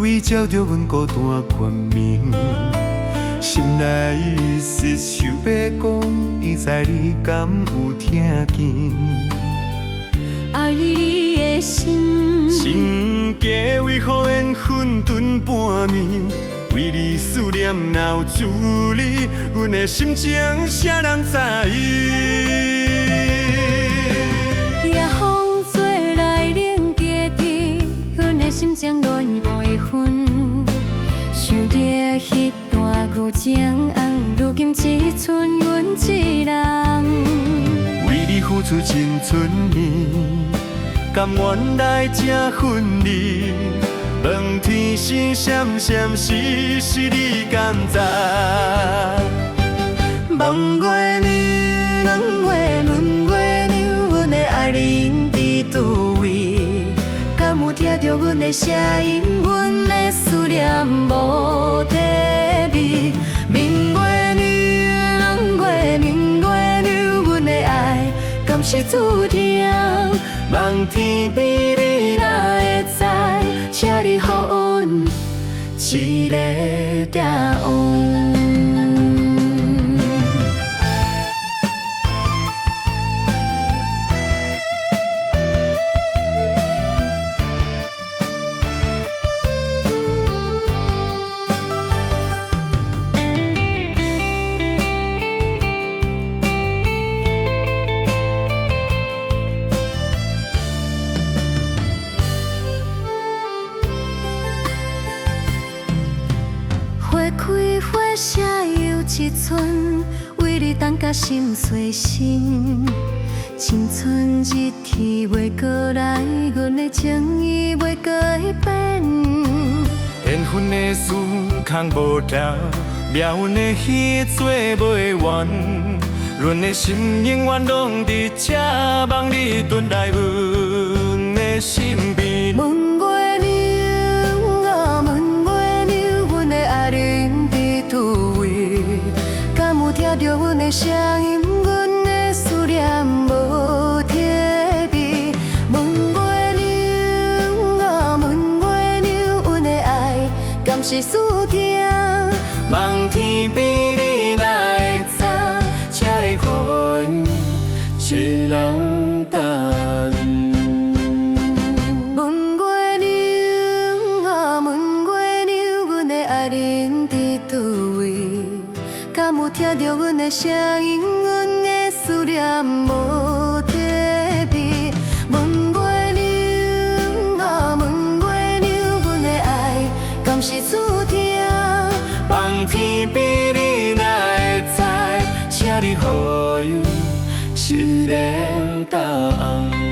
为照着阮孤单冠名，心内是想要讲，伊知你敢有听见？爱你的心，心价为何缘混沌半暝？为你思念若有滋味，阮的心情谁人知影？夜风做来冷结滴，阮的心情乱袂分。想着迄段旧情，如今只剩阮一人。为你付出青春年，甘愿来这份你。问天星闪闪时，是你甘知？望月娘，问月娘，阮的爱人伫叨位？敢有听着阮的声音？阮的思念无体味。明月娘，明月娘，阮的爱敢是注定？望天比你若会知。请你予阮一个定位。花开花谢又一村，为你等甲心碎心。青春一天袂过来，阮的情意袂改变。缘分的事空无条，命运的戏做袂完。阮的心永远拢伫这，望你回来阮的身边。问月娘啊，问月娘，阮的爱人伫叨位？敢有听着阮的声音？阮的思念无体味。问月娘啊，问月娘，阮的爱敢是注定？望天比你若会知，请你予阮一人答应。问月娘啊，问月娘，阮的爱人伫叨位？敢有听着阮的声音？阮的思念无体味。问月娘啊，问月娘，阮的爱敢是注定？望天比你若会知，请你予阮一个答案。